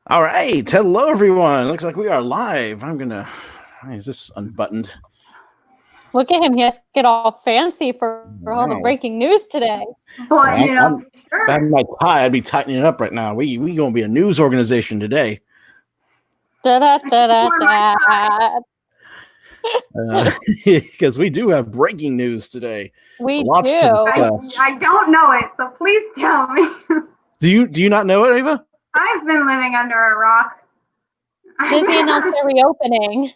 All right. Hello, everyone. Looks like we are live. Is this unbuttoned? Look at him. He has to get all fancy for all the breaking news today. Well, if I had my tie, I'd be tightening it up right now. We going to be a news organization today. Because we do have breaking news today. We Lots do. to discuss. I don't know it, so please tell me. Do you not know it, Ava? I've been living under a rock. Disney announced their reopening.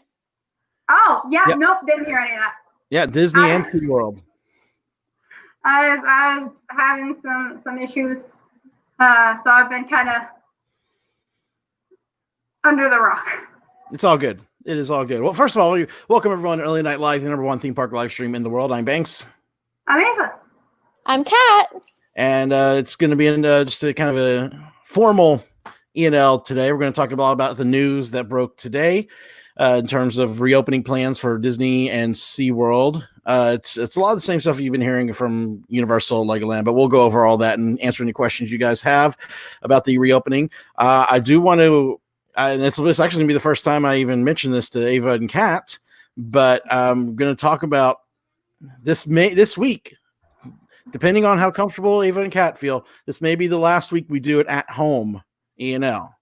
Oh, yeah, nope, didn't hear any of that. Yeah, Disney and SeaWorld. I was having some issues, so I've been kind of under the rock. It's all good. It is all good. Well, first of all, welcome everyone to Early Night Live, the #1 theme park live stream in the world. I'm Banks. I'm Ava. I'm Kat. And it's going to be just a kind of a formal E&L today. We're going to talk about the news that broke today in terms of reopening plans for Disney and SeaWorld. It's a lot of the same stuff you've been hearing from Universal, Legoland, but we'll go over all that and answer any questions you guys have about the reopening. I do want to, and this is actually going to be the first time I even mentioned this to Ava and Kat, but I'm going to talk about this week. Depending on how comfortable Ava and Kat feel, this may be the last week we do it at home, E&L.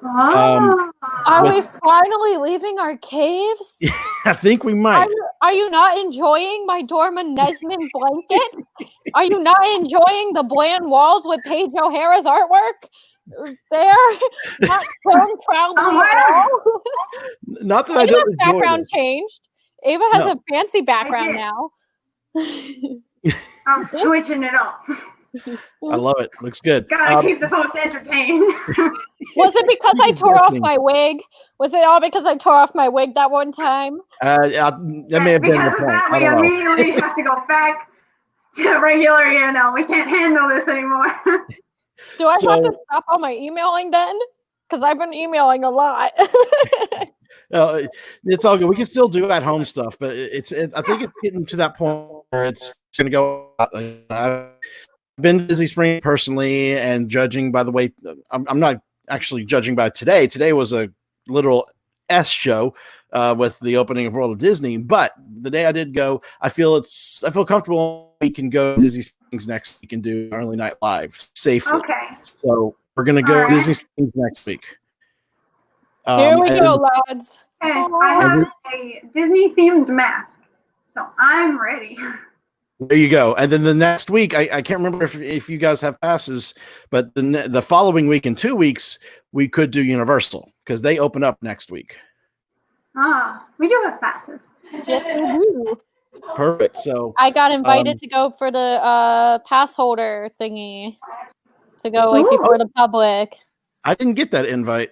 Are we finally leaving our caves? I think we might. Are you not enjoying my Dorma Nesmond blanket? Are you not enjoying the bland walls with Paige O'Hara's artwork? There, not shown proudly at all. Not that I don't enjoy background it. Changed. Ava has a fancy background now. I'm switching it up. I love it. Looks good. Gotta keep the folks entertained. Was it because I tore off my wig? Was it all because I tore off my wig that one time? That may have been the point. We immediately have to go back to regular E&L. We can't handle this anymore. Do I have to stop all my emailing then? Because I've been emailing a lot. It's all good. We can still do at-home stuff, but I think it's getting to that point where it's going to go. I've been Disney Springs personally, and judging by the way, I'm not actually judging by today. Today was a literal S show with the opening of World of Disney. But the day I did go, I feel comfortable. We can go to Disney Springs next week and do Early Night Live safely. Okay. So we're going to go to Disney Springs next week. Here we go, lads. Okay, I have a Disney-themed mask, so I'm ready. There you go. And then the next week, I can't remember if you guys have passes, but the following week in 2 weeks, we could do Universal because they open up next week. We do have passes. Yes, we do. Perfect. So I got invited to go for the pass holder thingy to go before the public. I didn't get that invite.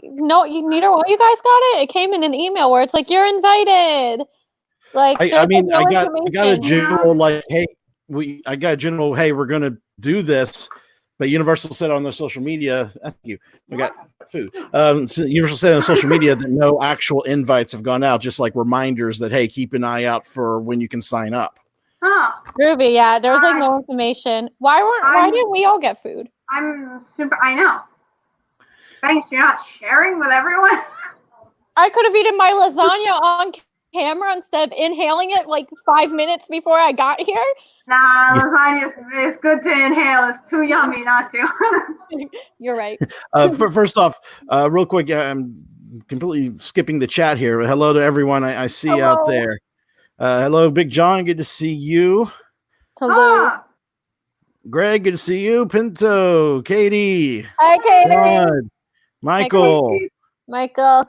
Neither one of you guys got it. It came in an email where it's like you're invited. Like I got a general hey, we're gonna do this, but Universal said on their social media, thank you. We got food. So Universal said on social media that no actual invites have gone out, just like reminders that hey, keep an eye out for when you can sign up. Ruby, yeah, there was like no information. Why didn't we all get food? I know. Thanks, you're not sharing with everyone. I could have eaten my lasagna on camera instead of inhaling it like 5 minutes before I got here. Nah, lasagna is good to inhale. It's too yummy not to. You're right. First off, real quick, I'm completely skipping the chat here. Hello to everyone I see out there. Hello, Big John. Good to see you. Hello. Greg, good to see you. Pinto, Katie. Hi, Katie. Rod, Michael. Michael.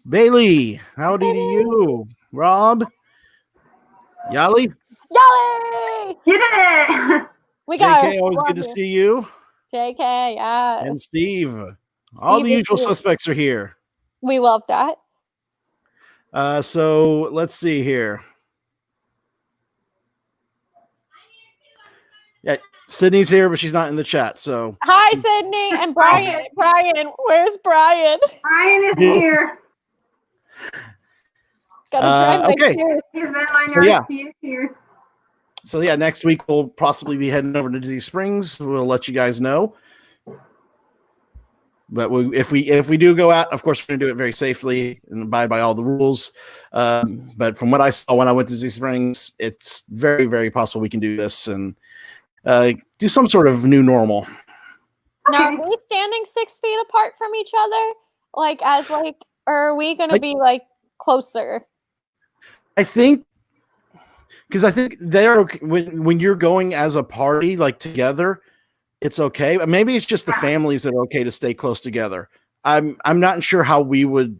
Bailey, howdy to you. Rob. Yali. Yali! You did it! We got JK, always good to see you. JK, yeah. And Steve. All the usual suspects are here. We love that. So let's see here. Yeah, Sydney's here, but she's not in the chat. So hi, Sydney and Brian. Brian, where's Brian? Brian is here. Gotta drive my okay. He's been my nurse. He is here. So yeah, next week we'll possibly be heading over to Disney Springs. We'll let you guys know. But if we do go out, of course, we're going to do it very safely and abide by all the rules. But from what I saw when I went to Disney Springs, it's very, very possible we can do this and do some sort of new normal. Now, are we standing 6 feet apart from each other? Or are we going to be closer? I think, because I think they're okay when you're going as a party, like together, it's okay. Maybe it's just the families that are okay to stay close together. I'm not sure how we would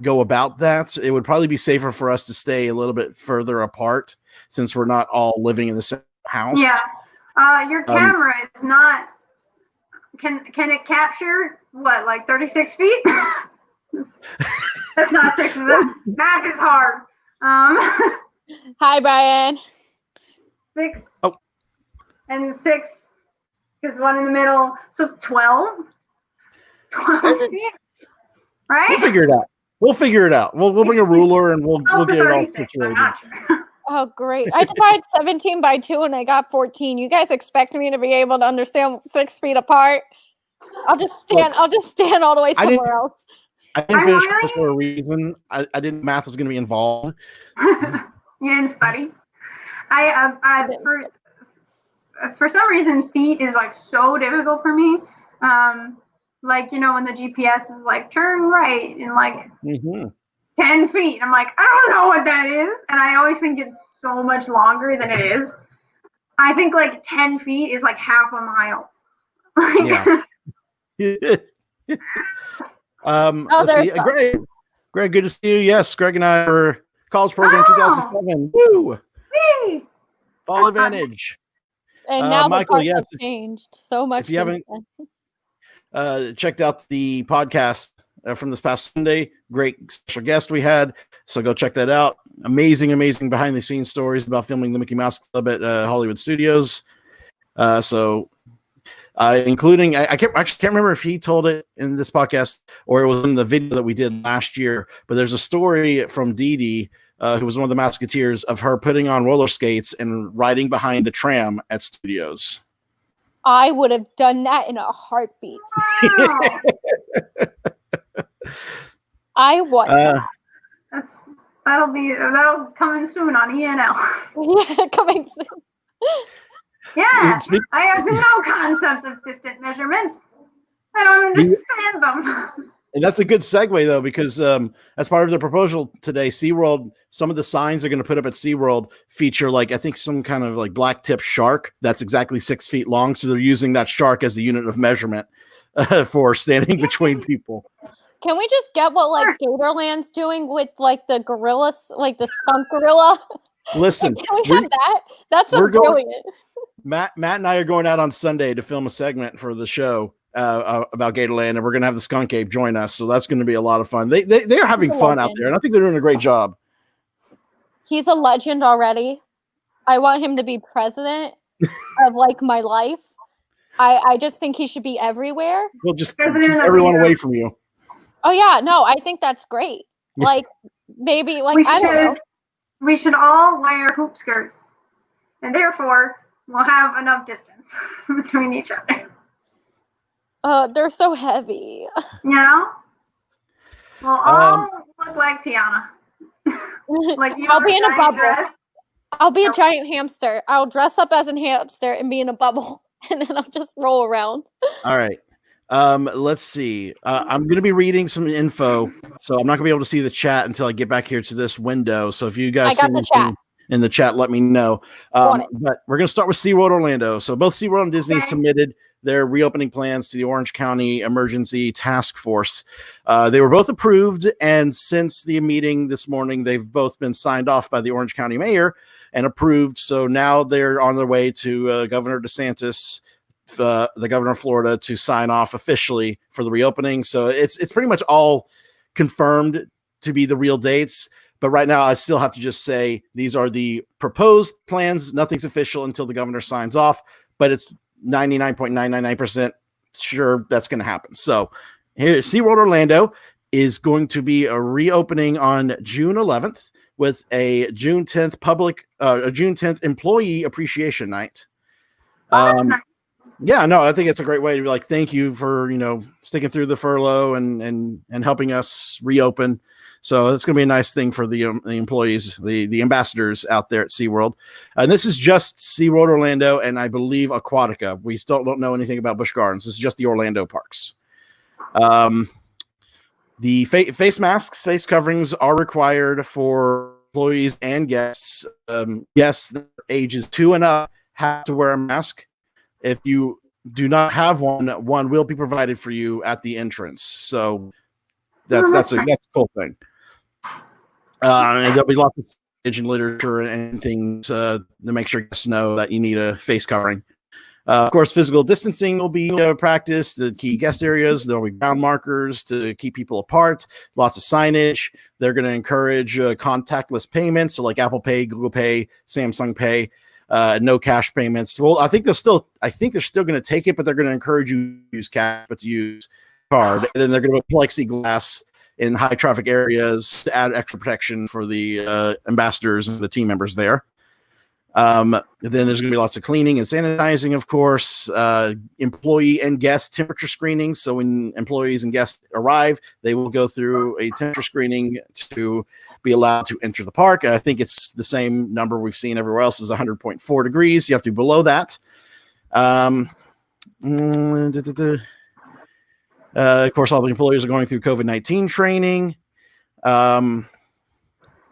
go about that. It would probably be safer for us to stay a little bit further apart since we're not all living in the same house. Yeah. Your camera is not. Can it capture what, like 36 feet? That's not 6. Math is hard. Hi, Brian. 6. Oh. And 6 is one in the middle. So 12. 12 feet. Right? We'll figure it out. We'll bring a ruler and we'll get it all situated. Oh, great. I divided 17 by 2 and I got 14. You guys expect me to be able to understand 6 feet apart? I'll just stand all the way somewhere else. I didn't finish this for a reason. I didn't math was going to be involved. You didn't study? For some reason, feet is like so difficult for me. Like, when the GPS is like, turn right in like 10 feet. I'm like, I don't know what that is. And I always think it's so much longer than it is. I think like 10 feet is like half a mile. Yeah. Let's see. Greg, good to see you. Yes, Greg and I were college program 2007. Woo! Fall Advantage. And now Michael, the parts have changed so much. If you haven't checked out the podcast from this past Sunday, great special guest we had. So go check that out. Amazing behind the scenes stories about filming the Mickey Mouse Club at Hollywood Studios. Including, I can't remember if he told it in this podcast or it was in the video that we did last year, but there's a story from Dee Dee, who was one of the Musketeers, of her putting on roller skates and riding behind the tram at studios. I would have done that in a heartbeat. I would. That'll coming soon on ENL. Yeah, coming soon. Yeah, I have no concept of distant measurements. I don't understand them. And that's a good segue, though, because as part of the proposal today, SeaWorld, some of the signs they're going to put up at SeaWorld feature, like, I think some kind of like black tip shark that's exactly 6 feet long. So they're using that shark as the unit of measurement for standing between people. Can we just get what like Gatorland's doing with like the gorillas, like the skunk gorilla? Listen, can we have that? That's brilliant. Matt and I are going out on Sunday to film a segment for the show about Gatorland, and we're going to have the skunk ape join us. So that's going to be a lot of fun. They're having fun out there, and I think they're doing a great job. He's a legend already. I want him to be president of like my life. I just think he should be everywhere. We'll just keep everyone away from you. Oh yeah, no, I think that's great. Like maybe like I don't know. We should all wear hoop skirts, and therefore we'll have enough distance between each other. They're so heavy. We'll all look like Tiana. Like I'll be in a bubble. Dress. I'll be a giant hamster. I'll dress up as a hamster and be in a bubble, and then I'll just roll around. All right. Let's see. I'm going to be reading some info, so I'm not going to be able to see the chat until I get back here to this window. So if you guys see anything in the chat, let me know. But we're going to start with SeaWorld Orlando. So both SeaWorld and Disney submitted their reopening plans to the Orange County Emergency Task Force. They were both approved, and since the meeting this morning, they've both been signed off by the Orange County mayor and approved. So now they're on their way to Governor DeSantis, the governor of Florida, to sign off officially for the reopening. So it's pretty much all confirmed to be the real dates. But right now, I still have to just say these are the proposed plans. Nothing's official until the governor signs off, but it's 99.999% sure that's going to happen. So here, SeaWorld Orlando is going to be a reopening on June 11th with a June 10th employee appreciation night. That's nice. Yeah, no, I think it's a great way to be like, thank you for, sticking through the furlough and helping us reopen. So it's going to be a nice thing for the employees, the ambassadors out there at SeaWorld. And this is just SeaWorld Orlando and I believe Aquatica. We still don't know anything about Busch Gardens. This is just the Orlando parks. The face masks, face coverings are required for employees and guests. Guests ages 2 and up have to wear a mask. If you do not have one will be provided for you at the entrance. So that's a cool thing. And there'll be lots of and literature and things to make sure guests know that you need a face covering. Of course, physical distancing will be practiced. The key guest areas, there'll be ground markers to keep people apart. Lots of signage. They're going to encourage contactless payments, so like Apple Pay, Google Pay, Samsung Pay. No cash payments. Well, I think they're still going to take it, but they're going to encourage you to use cash, but to use card. And then they're going to put plexiglass in high traffic areas to add extra protection for the ambassadors and the team members there. Then there's going to be lots of cleaning and sanitizing, of course, employee and guest temperature screening. So when employees and guests arrive, they will go through a temperature screening to be allowed to enter the park. I think it's the same number we've seen everywhere else is 100.4 degrees. You have to be below that. Of course, all the employees are going through COVID-19 training.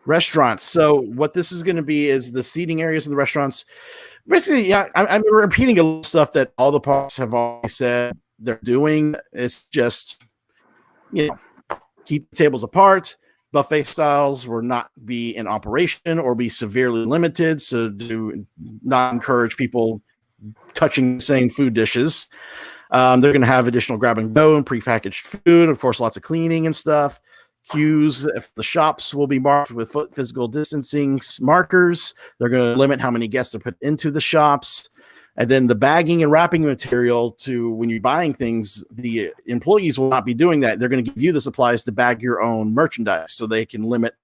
Restaurants. So what this is going to be is the seating areas in the restaurants. Basically, yeah, I'm repeating a lot of stuff that all the parks have already said they're doing. It's just, keep tables apart. Buffet styles will not be in operation or be severely limited. So do not encourage people touching the same food dishes. They're going to have additional grab and go and prepackaged food. Of course, lots of cleaning and stuff. Queues, if the shops will be marked with physical distancing markers. They're going to limit how many guests are put into the shops. And then the bagging and wrapping material to when you're buying things, the employees will not be doing that. They're going to give you the supplies to bag your own merchandise so they can limit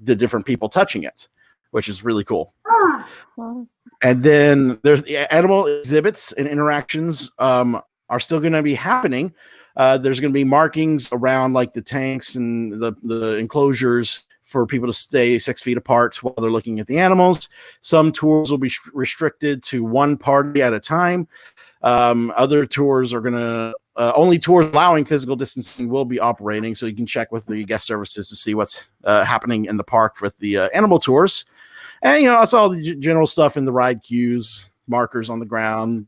the different people touching it, which is really cool. And then there's the animal exhibits and interactions are still going to be happening. There's going to be markings around like the tanks and the enclosures for people to stay 6 feet apart while they're looking at the animals. Some tours will be restricted to one party at a time. Other tours are going to only tours allowing physical distancing will be operating. So you can check with the guest services to see what's happening in the park with the animal tours. And, it's all the general stuff in the ride queues, markers on the ground,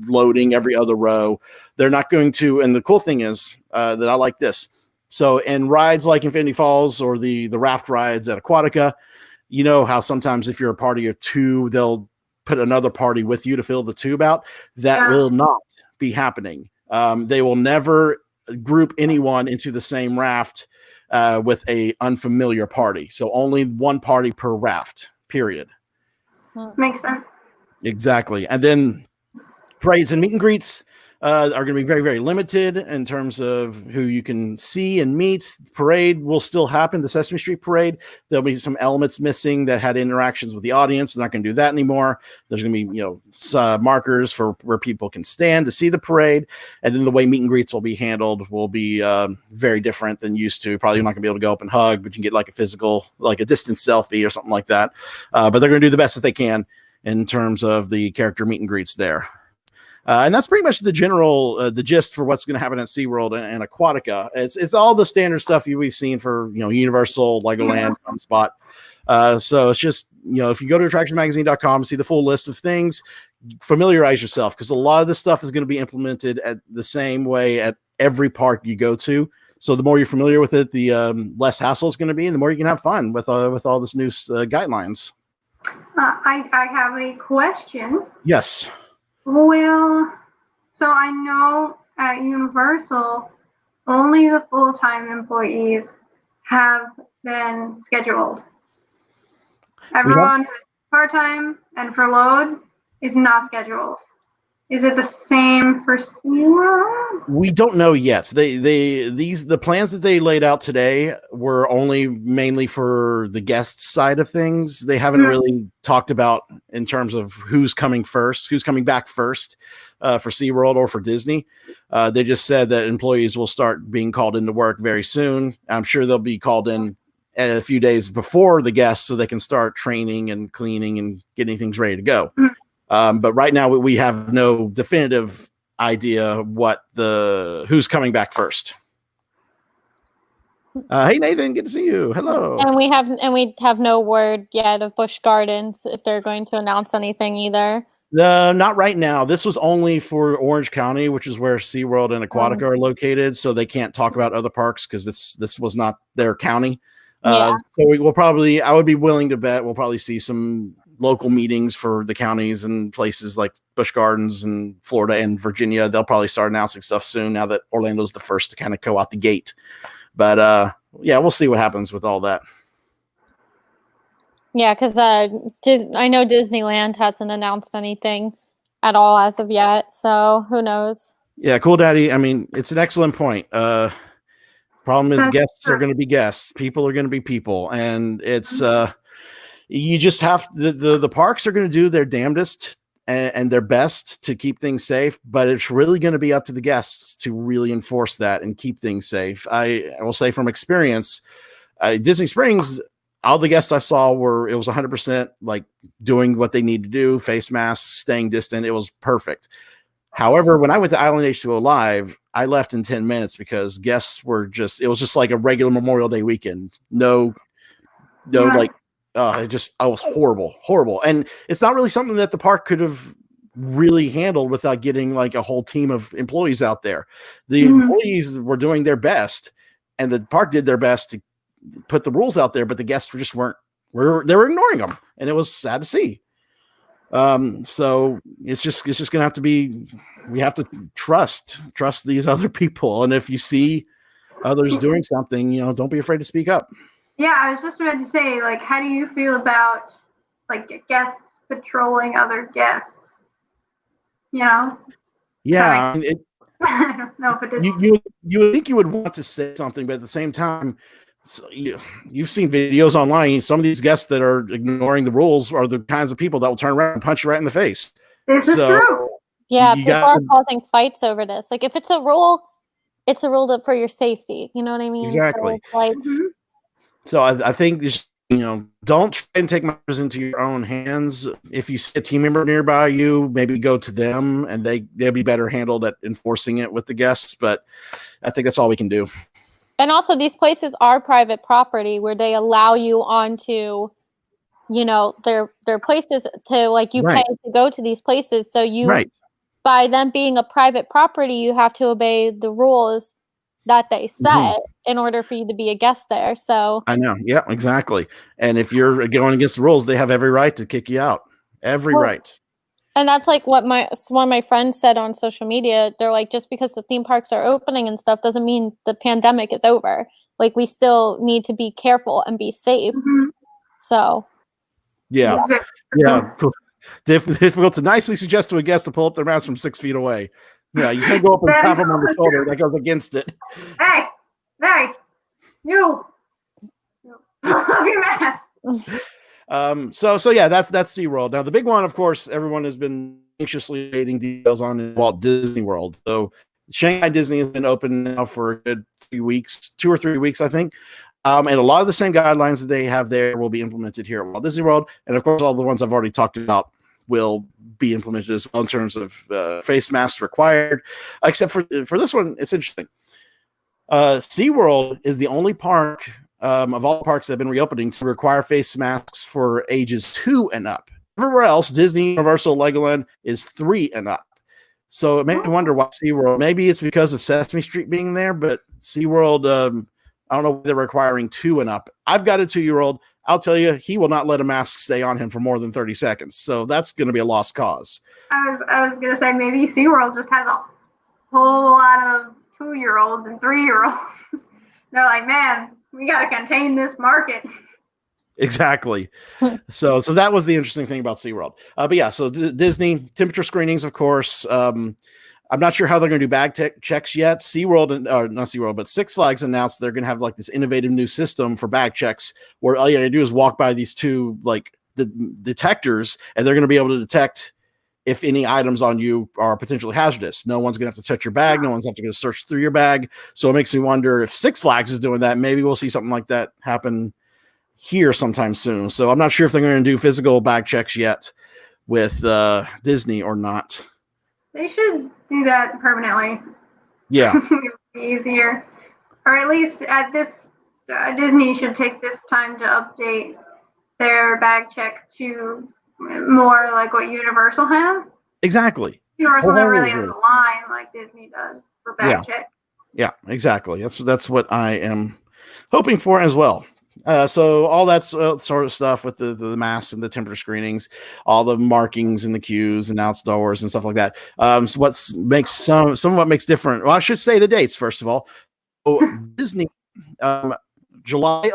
loading every other row. They're not going to, and the cool thing is that I like this. So in rides like Infinity Falls or the raft rides at Aquatica, you know how sometimes if you're a party of two, they'll put another party with you to fill the tube out. That will not be happening. They will never group anyone into the same raft with a unfamiliar party. So only one party per raft, period. Makes sense. Exactly. And then parades and meet and greets are going to be very, very limited in terms of who you can see and meet. The parade will still happen, the Sesame Street parade. There'll be some elements missing that had interactions with the audience. They're not going to do that anymore. There's going to be, markers for where people can stand to see the parade. And then the way meet and greets will be handled will be very different than used to. Probably not going to be able to go up and hug, but you can get like a physical, like a distance selfie or something like that. But they're going to do the best that they can in terms of the character meet and greets there. And that's pretty much the general, the gist for what's going to happen at SeaWorld and Aquatica. It's all the standard stuff we've seen for, Universal, Legoland, Spot. So it's just, if you go to attractionmagazine.com and see the full list of things, familiarize yourself because a lot of this stuff is going to be implemented at the same way at every park you go to. So the more you're familiar with it, the less hassle it's going to be and the more you can have fun with all this new guidelines. I have a question. Yes. So I know at Universal, only the full-time employees have been scheduled. Everyone who's part-time and furloughed is not scheduled. Is it the same for SeaWorld? We don't know yet. The plans that they laid out today were only mainly for the guest side of things. They haven't really talked about in terms of who's coming back first for SeaWorld or for Disney. They just said that employees will start being called into work very soon. I'm sure they'll be called in a few days before the guests so they can start training and cleaning and getting things ready to go. But right now we have no definitive idea who's coming back first. Hey Nathan, good to see you. Hello. And we have no word yet of Busch Gardens if they're going to announce anything either. Not right now. This was only for Orange County, which is where SeaWorld and Aquatica are located, so they can't talk about other parks because this was not their county. So I would be willing to bet we'll probably see some local meetings for the counties and places like Busch Gardens and Florida and Virginia. They'll probably start announcing stuff soon now that Orlando's the first to kind of go out the gate. But we'll see what happens with all that. Yeah, because I know Disneyland hasn't announced anything at all as of yet, so who knows? Yeah, Cool Daddy. I mean, it's an excellent point. Problem is guests are going to be guests. People are going to be people. And it's you just have the parks are going to do their damnedest and their best to keep things safe, but it's really going to be up to the guests to really enforce that and keep things safe. I will say from experience, Disney Springs, all the guests I saw it was 100% like doing what they need to do, face masks, staying distant. It was perfect. However, when I went to Island H2O Live, I left in 10 minutes because guests it was just like a regular Memorial Day weekend. I was horrible. And it's not really something that the park could have really handled without getting like a whole team of employees out there. The employees were doing their best and the park did their best to put the rules out there, but the guests they were ignoring them. And it was sad to see. So it's just going to have to be, we have to trust these other people. And if you see others doing something, don't be afraid to speak up. Yeah, I was just about to say, like, how do you feel about like guests patrolling other guests? Yeah, I mean, I don't know if it is. You would think you would want to say something, but at the same time, you've seen videos online. Some of these guests that are ignoring the rules are the kinds of people that will turn around and punch you right in the face. This is true. Yeah, people are causing fights over this. Like, if it's a rule, it's a rule for your safety. You know what I mean? Exactly. So, I think this, don't try and take matters into your own hands. If you see a team member nearby you, maybe go to them, and they'll be better handled at enforcing it with the guests. But I think that's all we can do. And also, these places are private property where they allow you onto, their places to, like, you pay to go to these places. So by them being a private property, you have to obey the rules that they set in order for you to be a guest there. So I know. Yeah, exactly. And if you're going against the rules, they have every right to kick you out. Every right. And that's like what one of my friends said on social media. They're like, just because the theme parks are opening and stuff doesn't mean the pandemic is over. Like, we still need to be careful and be safe. So yeah. Difficult to nicely suggest to a guest to pull up their mask from 6 feet away. Yeah, you can't go up and tap them on the shoulder. That goes against it. Hey, you. Your mask. So yeah, that's SeaWorld. Now the big one, of course, everyone has been anxiously waiting details on Walt Disney World. So Shanghai Disney has been open now for a good 3 weeks, 2 or 3 weeks, I think. And a lot of the same guidelines that they have there will be implemented here at Walt Disney World. And of course, all the ones I've already talked about will be implemented as well in terms of face masks required, except for this one. It's interesting. SeaWorld is the only park of all the parks that have been reopening to require face masks for ages 2 and up. Everywhere else, Disney, Universal, Legoland is 3 and up. So it made me wonder why SeaWorld, maybe it's because of Sesame Street being there, but SeaWorld, I don't know why they're requiring 2 and up. I've got a 2-year-old. I'll tell you, he will not let a mask stay on him for more than 30 seconds. So that's going to be a lost cause. I was going to say, maybe SeaWorld just has a whole lot of 2-year-olds and 3-year-olds. They're like, man, we got to contain this market. Exactly. So that was the interesting thing about SeaWorld. But yeah, so Disney temperature screenings, of course. I'm not sure how they're going to do bag checks yet. SeaWorld and not SeaWorld, but Six Flags announced they're going to have like this innovative new system for bag checks where all you got to do is walk by these two like the detectors, and they're going to be able to detect if any items on you are potentially hazardous. No one's going to have to touch your bag. No one's going to have to search through your bag. So it makes me wonder if Six Flags is doing that. Maybe we'll see something like that happen here sometime soon. So I'm not sure if they're going to do physical bag checks yet with Disney or not. They should do that permanently. Yeah. It would be easier. Or at least at this, Disney should take this time to update their bag check to more like what Universal has. Exactly. Universal never really has a line like Disney does for bag check. Yeah, exactly. That's what I am hoping for as well. So all that sort of stuff with the masks and the temperature screenings, all the markings in the queues and outdoors and stuff like that. So what makes some of what makes different? Well, I should say the dates first of all. So Disney, July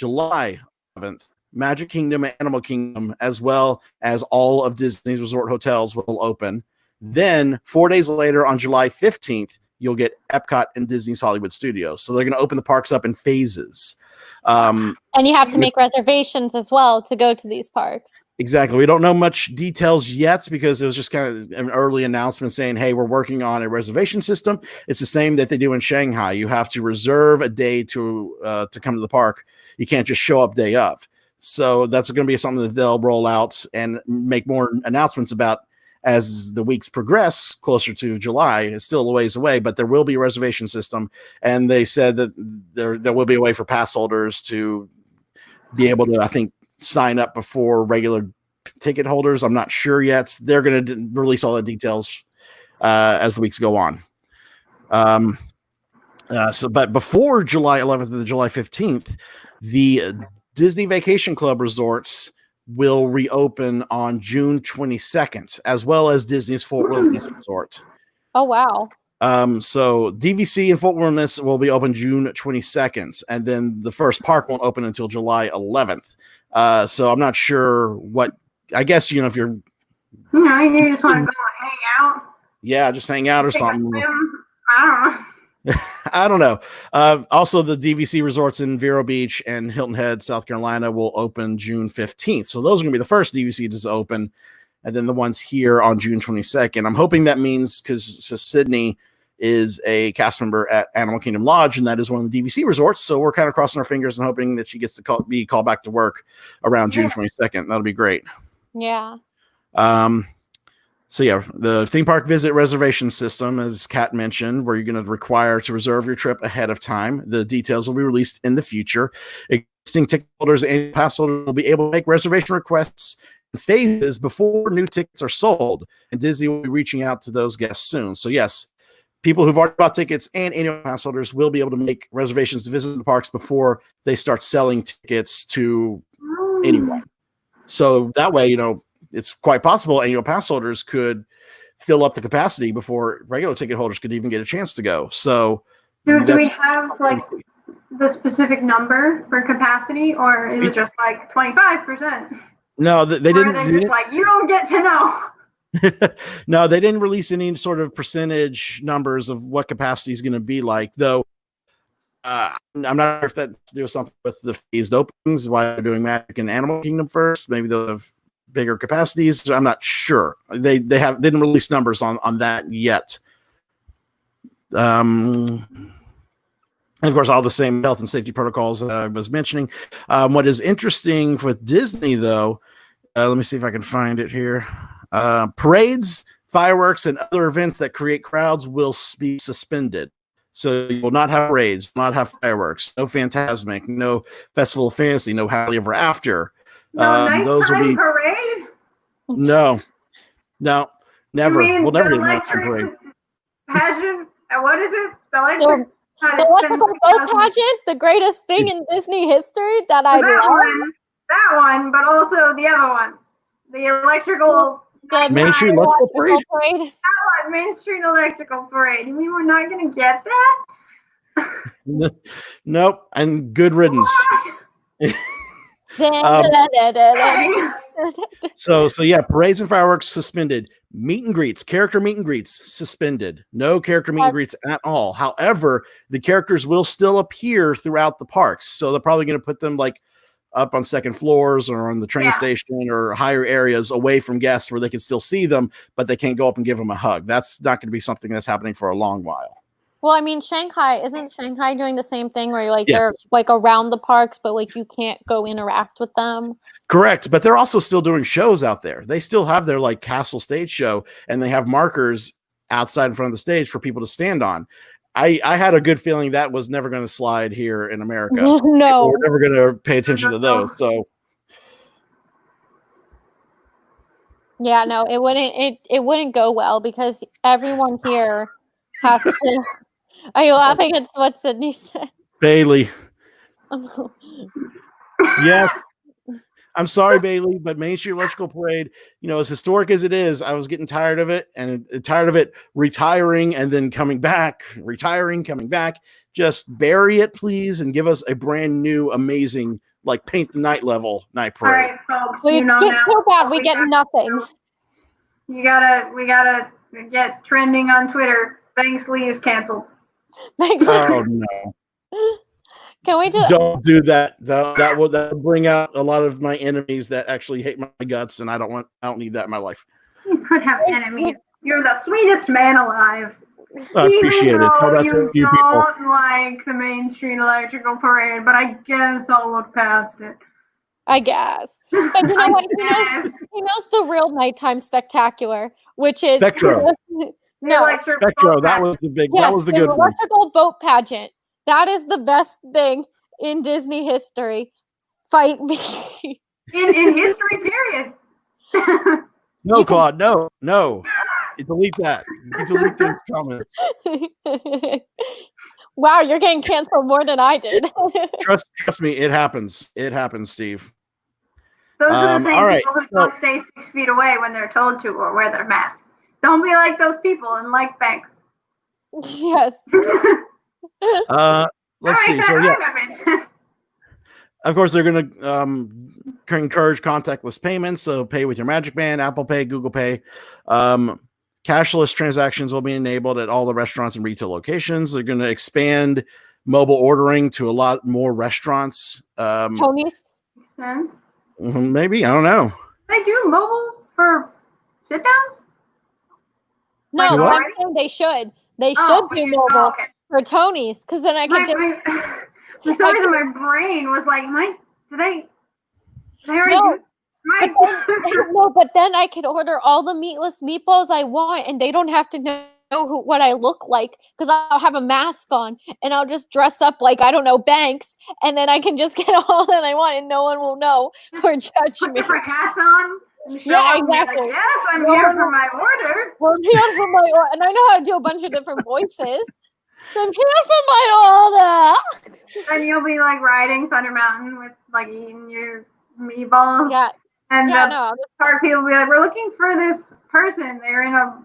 11th, Magic Kingdom and Animal Kingdom, as well as all of Disney's resort hotels will open. Then 4 days later, on July 15th, you'll get Epcot and Disney's Hollywood Studios. So they're going to open the parks up in phases. And you have to make reservations as well to go to these parks. Exactly. We don't know much details yet because it was just kind of an early announcement saying, hey, we're working on a reservation system. It's the same that they do in Shanghai. You have to reserve a day to come to the park. You can't just show up day of. So that's going to be something that they'll roll out and make more announcements about as the weeks progress closer to July. It's still a ways away, but there will be a reservation system. And they said that there will be a way for pass holders to be able to, I think, sign up before regular ticket holders. I'm not sure yet. They're going to release all the details as the weeks go on. But before July 11th and July 15th, the Disney Vacation Club resorts will reopen on June 22nd, as well as Disney's Fort Wilderness Resort. Oh, wow. So DVC and Fort Wilderness will be open June 22nd, and then the first park won't open until July 11th. So I'm not sure what, I guess, if you're, you just want to go and hang out. Yeah, just hang out or something. I don't know. I don't know. Also, the DVC resorts in Vero Beach and Hilton Head, South Carolina, will open June 15th. So those are going to be the first DVCs to open, and then the ones here on June 22nd. I'm hoping that means because Sydney is a cast member at Animal Kingdom Lodge, and that is one of the DVC resorts. So we're kind of crossing our fingers and hoping that she gets to be called back to work around June 22nd. That'll be great. Yeah. So yeah, the theme park visit reservation system, as Kat mentioned, where you're going to require to reserve your trip ahead of time. The details will be released in the future. Existing ticket holders and pass holders will be able to make reservation requests in phases before new tickets are sold, and Disney will be reaching out to those guests soon. So yes, people who've already bought tickets and annual pass holders will be able to make reservations to visit the parks before they start selling tickets to anyone. So that way, it's quite possible annual pass holders could fill up the capacity before regular ticket holders could even get a chance to go. So do we have like the specific number for capacity, or is it just like 25%? No, they didn't. Or just like, you don't get to know. No, they didn't release any sort of percentage numbers of what capacity is going to be like, though. I'm not sure if that has to do with something with the phased openings, why they're doing Magic and Animal Kingdom first. Maybe they'll have bigger capacities. I'm not sure. They didn't release numbers on that yet. And of course, all the same health and safety protocols that I was mentioning. What is interesting with Disney, though, let me see if I can find it here. Parades, fireworks, and other events that create crowds will be suspended. So you will not have parades, not have fireworks, no Fantasmic, no Festival of Fantasy, no Happily Ever After. Those will be parade. No, never. We'll never get a nighttime parade. Pageant. What is it? The electrical boat pageant, the greatest thing in Disney history that I love. That one, but also the other one, the electrical. The Main Street Electrical Parade. That one, Main Street Electrical Parade. You mean we're not going to get that? Nope. And good riddance. So yeah, parades and fireworks suspended. Meet and greets, character meet and greets suspended. No character meet and greets at all. However, the characters will still appear throughout the parks. So they're probably going to put them like up on second floors or on the train station or higher areas away from guests where they can still see them, but they can't go up and give them a hug. That's not going to be something that's happening for a long while. Well, I mean, isn't Shanghai doing the same thing where like they're like around the parks, but like you can't go interact with them? Correct, but they're also still doing shows out there. They still have their like castle stage show, and they have markers outside in front of the stage for people to stand on. I had a good feeling that was never going to slide here in America. No, we're never going to pay attention to those. So yeah, no, it wouldn't go well because everyone here has to. Are you laughing at what Sydney said? Bailey. Yes. I'm sorry, Bailey, but Main Street Electrical Parade, as historic as it is, I was getting tired of it and tired of it retiring and then coming back, retiring, coming back. Just bury it, please, and give us a brand new, amazing, like paint the night level night parade. All right, folks. We get so bad, we get nothing. We gotta get trending on Twitter. Thanks, Lee is canceled. Thanks. Oh no. Can we don't do that? That will bring out a lot of my enemies that actually hate my guts, and I don't need that in my life. You could have enemies. You're the sweetest man alive. I appreciate it. How about you don't like the Main Street Electrical Parade, but I guess I'll look past it. I guess. But you know what? He knows the real nighttime spectacular, which is Spectro. Spectro. That was the big. Yes, that was the good one. Electrical boat pageant. That is the best thing in Disney history. Fight me. In history, period. No, Claude. No. Delete that. Delete those comments. Wow, you're getting canceled more than I did. Trust me, it happens. It happens, Steve. Those are the same people who don't stay 6 feet away when they're told to or wear their mask. Don't be like those people and like banks. Yes. Let's see. So yeah. Of course, they're going to encourage contactless payments. So pay with your Magic Band, Apple Pay, Google Pay. Cashless transactions will be enabled at all the restaurants and retail locations. They're going to expand mobile ordering to a lot more restaurants. Tony's? Maybe. I don't know. They do mobile for sit-downs? No, I'm saying they should. They should do mobile for Tony's, because then I can for some reason, my brain was like, did they already do? But then I could order all the meatless meatballs I want, and they don't have to know what I look like, because I'll have a mask on, and I'll just dress up like, I don't know, Banks, and then I can just get all that I want, and no one will know or judge Put me. Different hats on. Yeah, exactly. Like, yes, I'm here for my order. I'm here for my order, and I know how to do a bunch of different voices. I'm here for my order. And you'll be like riding Thunder Mountain with like eating your meatballs. Yeah. And the park people will be like, we're looking for this person. They're in a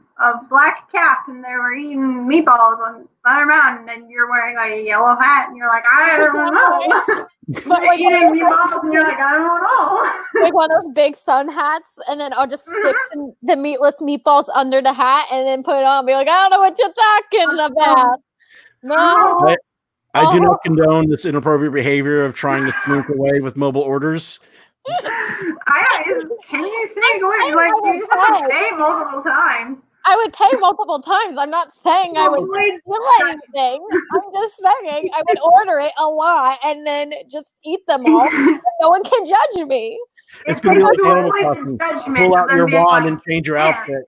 black cap and they were eating meatballs on Thunder Mountain, and you're wearing like a yellow hat, and you're like, I don't know. But like, eating meatballs, and you're like, I don't know. Like one of those big sun hats, and then I'll just stick the meatless meatballs under the hat, and then put it on and be like, I don't know what you're talking about. No. I do not condone this inappropriate behavior of trying to sneak away with mobile orders. Can you sneak away? Like, you just have to pay multiple times. I would pay multiple times. I'm not saying I would steal anything. I'm just saying I would order it a lot and then just eat them all. No one can judge me. It's going to be like Animal Crossing. Pull out your wand and change your outfit.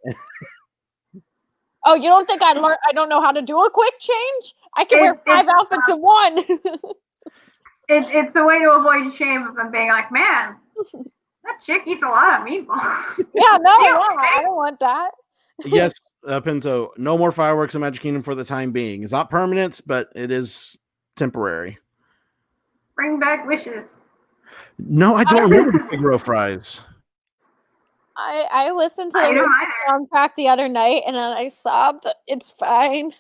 Oh, you don't think I don't know how to do a quick change? I can wear 5 outfits in one. It's the way to avoid shame of them being like, man, that chick eats a lot of meatballs. Yeah, I don't want that. Yes, Pinto, no more fireworks in Magic Kingdom for the time being. It's not permanent, but it is temporary. Bring back wishes. No, I don't remember the Figaro fries. I listened to the soundtrack the other night and I sobbed. It's fine.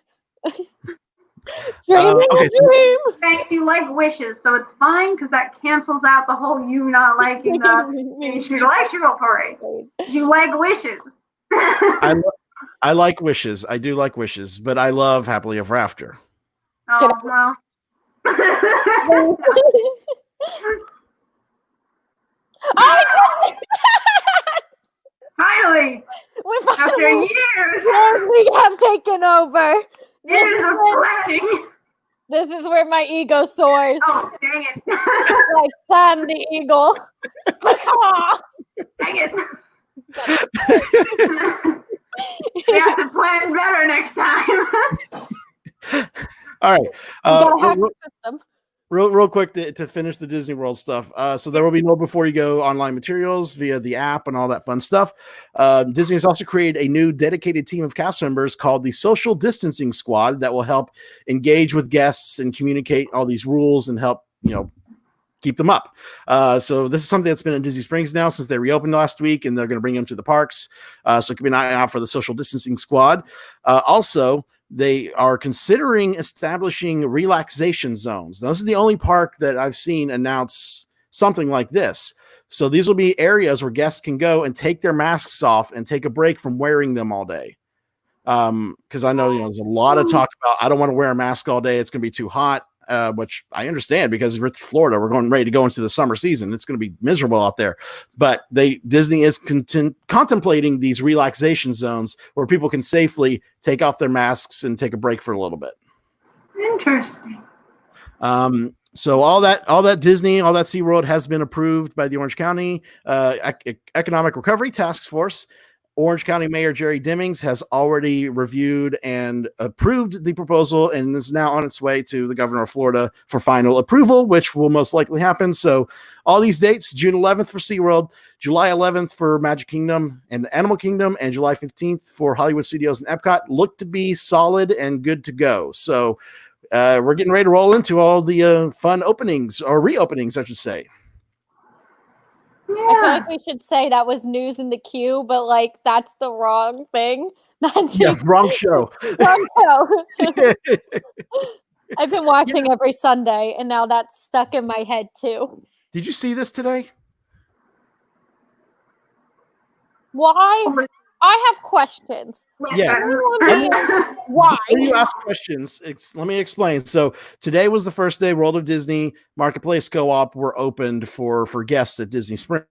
Dreaming Okay, a dream. Thanks, you like wishes, so it's fine because that cancels out the whole you not liking the Sugar Electrical Parade. You like wishes. I like wishes. I do like wishes, but I love Happily Ever After. Oh, well. Oh, Finally, after years we have taken over. of planning. This is where my ego soars. Oh, dang it. Like Sam the Eagle. Dang it. We have to plan better next time. All right. Gotta hack the system. Real quick to finish the Disney World stuff. So there will be no Before You Go online materials via the app and all that fun stuff. Disney has also created a new dedicated team of cast members called the Social Distancing Squad that will help engage with guests and communicate all these rules and help, keep them up. So this is something that's been in Disney Springs now since they reopened last week, and they're going to bring them to the parks. So keep an eye out for the Social Distancing Squad. Also, they are considering establishing relaxation zones. Now, this is the only park that I've seen announce something like this. So these will be areas where guests can go and take their masks off and take a break from wearing them all day. Because I know, there's a lot of talk about, I don't want to wear a mask all day. It's going to be too hot, which I understand because it's Florida. We're ready to go into the summer season. It's going to be miserable out there. But Disney is contemplating these relaxation zones where people can safely take off their masks and take a break for a little bit. Interesting. So all that Disney, all that SeaWorld has been approved by the Orange County Economic Recovery Task Force. Orange County Mayor Jerry Demings has already reviewed and approved the proposal and is now on its way to the governor of Florida for final approval, which will most likely happen. So all these dates, June 11th for SeaWorld, July 11th for Magic Kingdom and Animal Kingdom, and July 15th for Hollywood Studios and Epcot look to be solid and good to go. So we're getting ready to roll into all the fun openings, or reopenings, I should say. Yeah. I feel like we should say that was news in the queue, but that's the wrong thing. Wrong show. Wrong show. I've been watching every Sunday, and now that's stuck in my head too. Did you see this today? Why? I have questions. Yeah. Why? Before you ask questions, let me explain. So today was the first day World of Disney Marketplace Co-op were opened for guests at Disney Springs.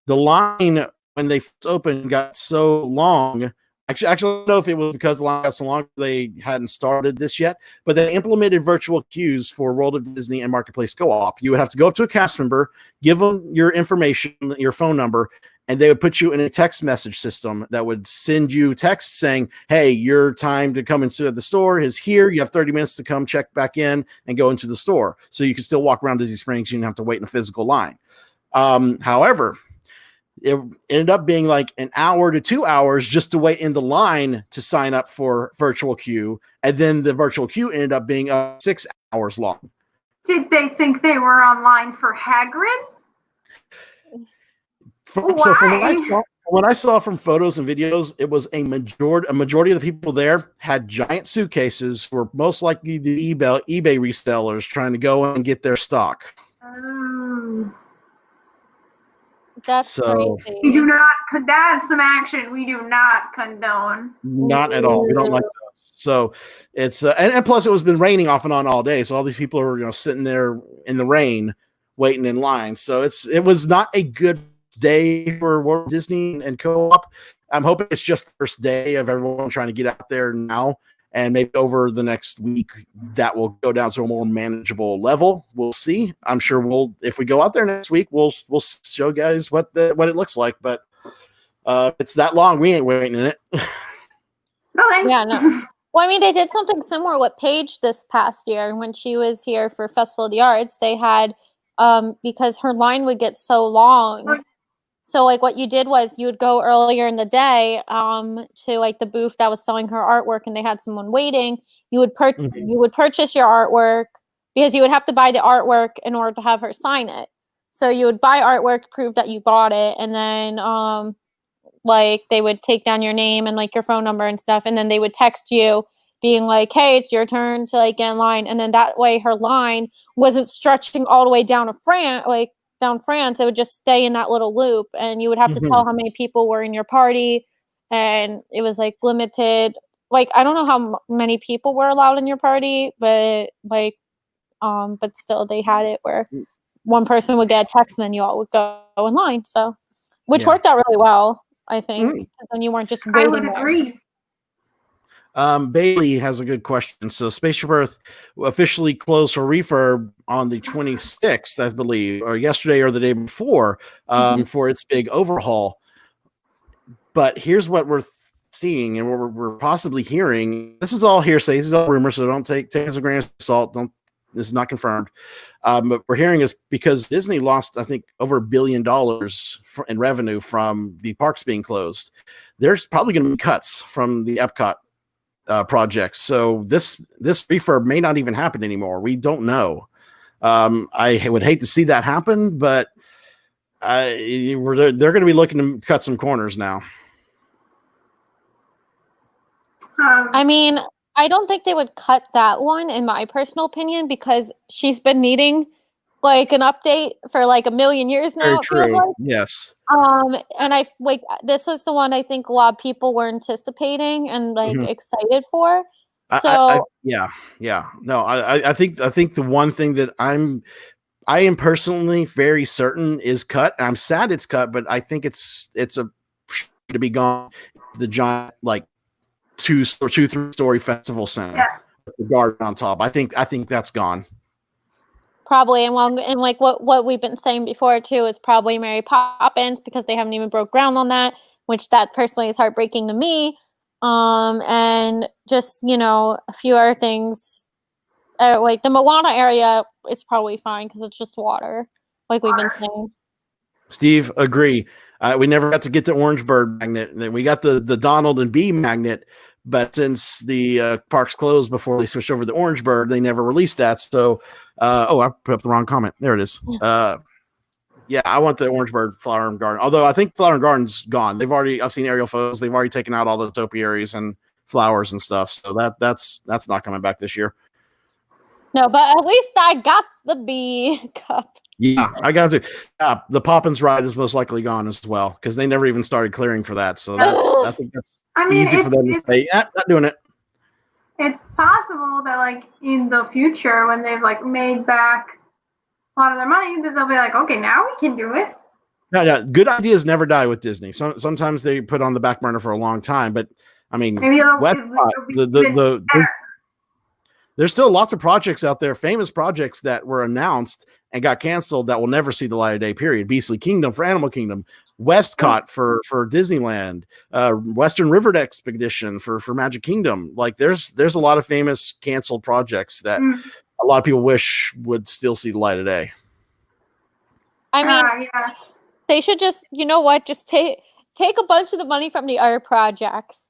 The line when they first opened got so long. Actually, I don't know if it was because the line got so long they hadn't started this yet, but they implemented virtual queues for World of Disney and Marketplace Co-op. You would have to go up to a cast member, give them your information, your phone number, and they would put you in a text message system that would send you texts saying, hey, your time to come into the store is here. You have 30 minutes to come check back in and go into the store. So you can still walk around Disney Springs. You don't have to wait in a physical line. However, it ended up being like an hour to 2 hours just to wait in the line to sign up for virtual queue. And then the virtual queue ended up being 6 hours long. Did they think they were online for Hagrid's? So from what I saw from photos and videos, it was a majority of the people there had giant suitcases, were most likely the eBay resellers trying to go and get their stock. That's crazy. We do not. That's some action we do not condone. Not at all. We don't like those. So it's and plus it was been raining off and on all day, so all these people are sitting there in the rain waiting in line. So it was not a good day for Walt Disney and Co-op. I'm hoping it's just the first day of everyone trying to get out there now, and maybe over the next week that will go down to a more manageable level. We'll see. I'm sure if we go out there next week, we'll show guys what it looks like. But it's that long, we ain't waiting in it. Yeah, no. Well, I mean, they did something similar with Paige this past year when she was here for Festival of the Arts. They had because her line would get so long. So what you did was you would go earlier in the day to the booth that was selling her artwork, and they had someone waiting. You would purchase your artwork because you would have to buy the artwork in order to have her sign it. So you would buy artwork, prove that you bought it, and then they would take down your name and your phone number and stuff, and then they would text you being like, hey, it's your turn to like get in line. And then that way her line wasn't stretching all the way down to France, like down France. It would just stay in that little loop, and you would have to tell how many people were in your party, and it was like limited. Like, I don't know how many people were allowed in your party, but like, but still they had it where one person would get a text and then you all would go in line. So, which worked out really well, I think, because then you weren't just waiting. I would agree. Bailey has a good question. So Spaceship Earth officially closed for refurb on the 26th, I believe, or yesterday or the day before, for its big overhaul. But here's what we're seeing and what we're possibly hearing. This is all hearsay. This is all rumors, so don't take it as a grain of salt. This is not confirmed. But we're hearing is because Disney lost, I think, over $1 billion in revenue from the parks being closed. There's probably going to be cuts from the Epcot projects. So this refurb may not even happen anymore. We don't know. I would hate to see that happen, but they're going to be looking to cut some corners now. I mean, I don't think they would cut that one, in my personal opinion, because she's been needing like an update for like a million years now. Very it feels true. like. Yes. And I like this was the one I think a lot of people were anticipating and like excited for. So yeah. No, I think the one thing that I am personally very certain is cut. I'm sad it's cut, but I think it's to be gone. The giant like 2-3-story festival center, with the garden on top. I think that's gone. Probably, and like what we've been saying before too is probably Mary Poppins, because they haven't even broke ground on that, which that personally is heartbreaking to me. And just a few other things, like the Moana area is probably fine because it's just water, like we've been saying. Steve, agree. We never got to get the Orange Bird magnet, and then we got the Donald and Bee magnet. But since the parks closed before they switched over to the Orange Bird, they never released that. So, I put up the wrong comment. There it is. Yeah, I want the Orange Bird Flower and Garden. Although I think Flower and Garden's gone. I've seen aerial photos. They've already taken out all the topiaries and flowers and stuff. So that's not coming back this year. No, but at least I got the bee cup. Yeah, I got to. The Poppins ride is most likely gone as well because they never even started clearing for that. So I think that's easy for them to say, not doing it. It's possible that like in the future when they've like made back a lot of their money, that they'll be like, okay, now we can do it. No, good ideas never die with Disney. Sometimes they put on the back burner for a long time, but I mean, there's still lots of projects out there, famous projects that were announced and got canceled that will never see the light of day, period. Beastly Kingdom for Animal Kingdom, Westcott for Disneyland, Western River Expedition for Magic Kingdom. Like there's a lot of famous canceled projects that a lot of people wish would still see the light of day. I mean, they should just, just take a bunch of the money from the other projects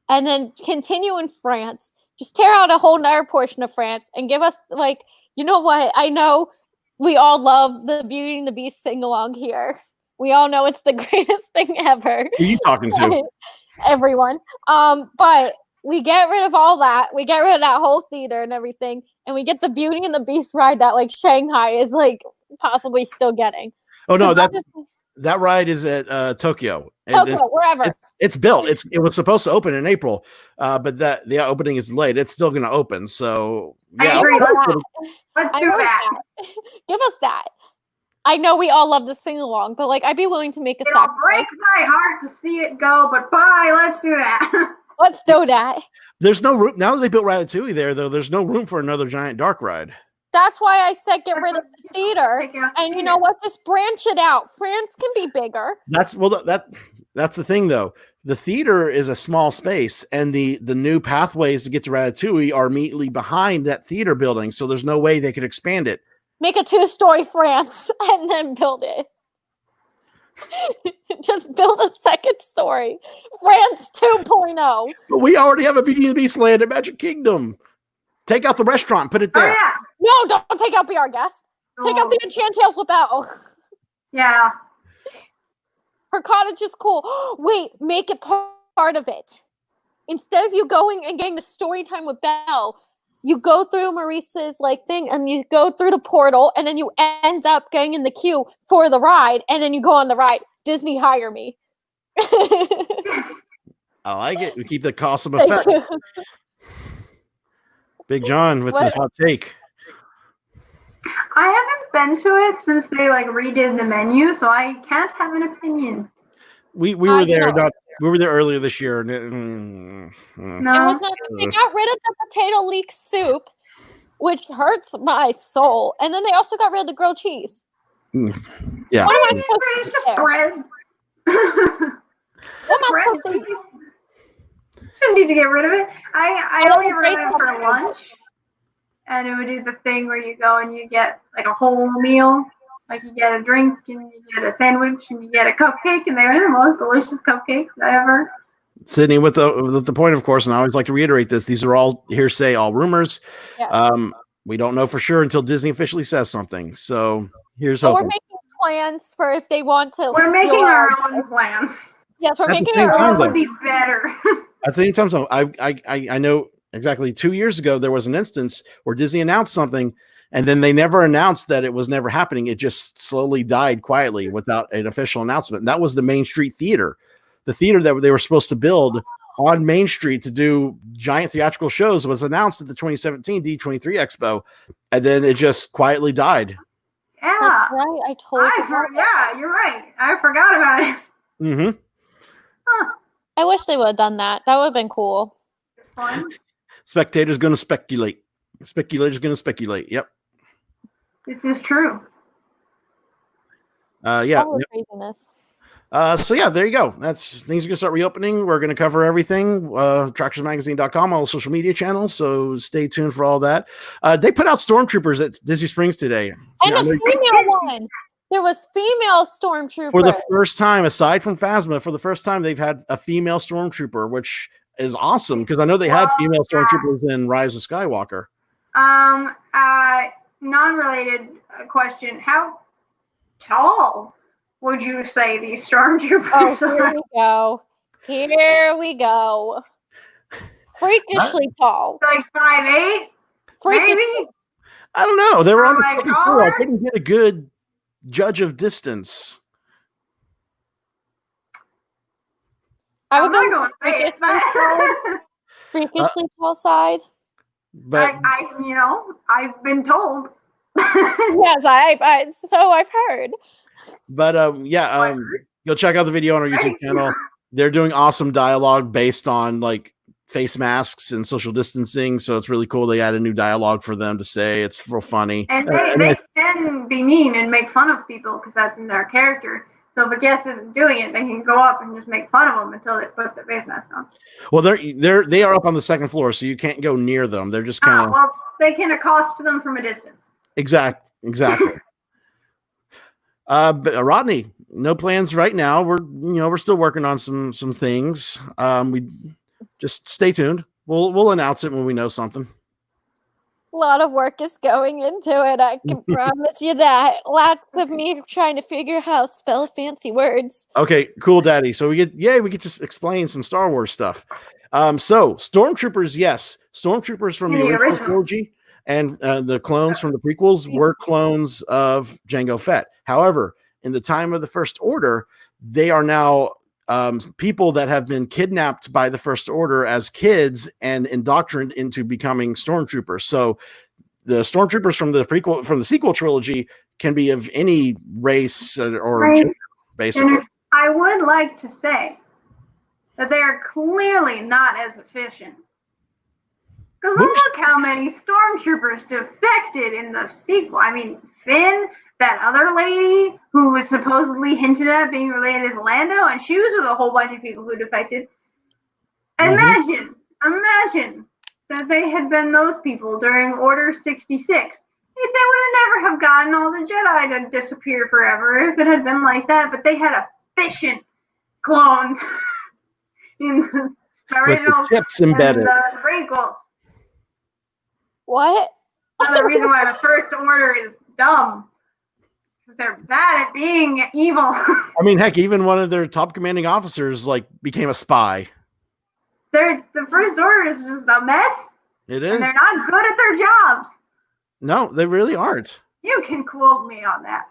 and then continue in France. Just tear out a whole nother portion of France and give us what? I know we all love the Beauty and the Beast sing-along here. We all know it's the greatest thing ever. Who are you talking to? Everyone. But we get rid of all that. We get rid of that whole theater and everything. And we get the Beauty and the Beast ride that like Shanghai is like possibly still getting. Oh no, that ride is at Tokyo. Tokyo, wherever. It's built. It was supposed to open in April, but the opening is delayed. It's still going to open. So yeah, let's do that. Give us that. I know we all love the sing along, but like I'd be willing to make a sacrifice. It'll break my heart to see it go, but bye. Let's do that. Let's do that. There's no room now that they built Ratatouille there, though. There's no room for another giant dark ride. That's why I said get rid of the theater, and you know what? Just branch it out. France can be bigger. That's the thing, though. The theater is a small space, and the new pathways to get to Ratatouille are immediately behind that theater building, so there's no way they could expand it. Make a 2-story France and then build it. Just build a second story. France 2.0. But we already have a Beauty and the Beast land at Magic Kingdom. Take out the restaurant, put it there. Oh, yeah. No, don't take out Be Our Guest. Take out the Enchanted Without. Yeah. Her cottage is cool. Wait, make it part of it. instead of you going and getting the story time with Belle, you go through Maurice's like thing and you go through the portal and then you end up getting in the queue for the ride and then you go on the ride. Disney, hire me. I like it. We keep the awesome effect. Big John with the hot take. I haven't been to it since they like redid the menu, so I can't have an opinion. We were there. We were there earlier this year. No, it was not. They got rid of the potato leek soup, which hurts my soul, and then they also got rid of the grilled cheese. Yeah, what am I supposed to do? It's just bread. What am I supposed to do? Shouldn't need to get rid of it. I only ever went for lunch, and it would do the thing where you go and you get like a whole meal. Like you get a drink and you get a sandwich and you get a cupcake, and they're the most delicious cupcakes ever. Sydney, with the point, of course, and I always like to reiterate this: these are all hearsay, all rumors. Yeah. We don't know for sure until Disney officially says something. So here's hoping. We're making plans for if they want to. We're making our own plans. Yes, we're making our own. Would be better. At the same time, so I know exactly 2 years ago there was an instance where Disney announced something. And then they never announced that it was never happening. It just slowly died quietly without an official announcement. And that was the Main Street Theater. The theater that they were supposed to build on Main Street to do giant theatrical shows was announced at the 2017 D23 Expo. And then it just quietly died. Yeah. That's right. I totally forgot. Yeah, you're right. I forgot about it. Mm-hmm. Huh. I wish they would have done that. That would have been cool. Fun. Spectators going to speculate. Speculators going to speculate. Yep. This is true. Yeah. Craziness. So yeah, there you go. That's things are gonna start reopening. We're gonna cover everything. Attractionsmagazine.com, all social media channels. So stay tuned for all that. They put out stormtroopers at Disney Springs today. And a female one. There was female stormtrooper. For the first time, aside from Phasma, for the first time they've had a female stormtrooper, which is awesome because I know they had female stormtroopers in Rise of Skywalker. Non-related question. How tall would you say these stormtroopers are? Here we go. Freakishly tall. Like 5'8"? Maybe? I don't know. They were on the second floor. I couldn't get a good judge of distance. I would go freakishly tall side. But I've been told. Yes, I've heard. But go check out the video on our YouTube channel. They're doing awesome dialogue based on like face masks and social distancing, so it's really cool. They add a new dialogue for them to say. It's real funny. And they can be mean and make fun of people because that's in their character. So if a guest isn't doing it, they can go up and just make fun of them until they put their face mask on. Well, they are up on the second floor, so you can't go near them. They're just kind of. Well, they can accost them from a distance. Exactly. But Rodney, no plans right now. We're still working on some things. We just stay tuned. We'll announce it when we know something. A lot of work is going into it. I can promise you that. Lots of me trying to figure out how to spell fancy words. Okay, cool, Daddy. So we get to explain some Star Wars stuff. So Stormtroopers, yes, Stormtroopers from the original trilogy and the clones from the prequels were clones of Jango Fett. However, in the time of the First Order, they are now people that have been kidnapped by the First Order as kids and indoctrinated into becoming stormtroopers. So the stormtroopers from the sequel trilogy can be of any race or gender, basically. And I would like to say that they are clearly not as efficient. Because look how many stormtroopers defected in the sequel. I mean, Finn, that other lady who was supposedly hinted at being related to Lando, and she was with a whole bunch of people who defected. Imagine that they had been those people during Order 66. They would never have gotten all the Jedi to disappear forever if it had been like that, but they had efficient clones in the original chips embedded. And the prequels. What? Another reason why the First Order is dumb. They're bad at being evil. I mean, heck, even one of their top commanding officers became a spy. the First Order is just a mess. It is. And they're not good at their jobs. No, they really aren't. You can quote me on that.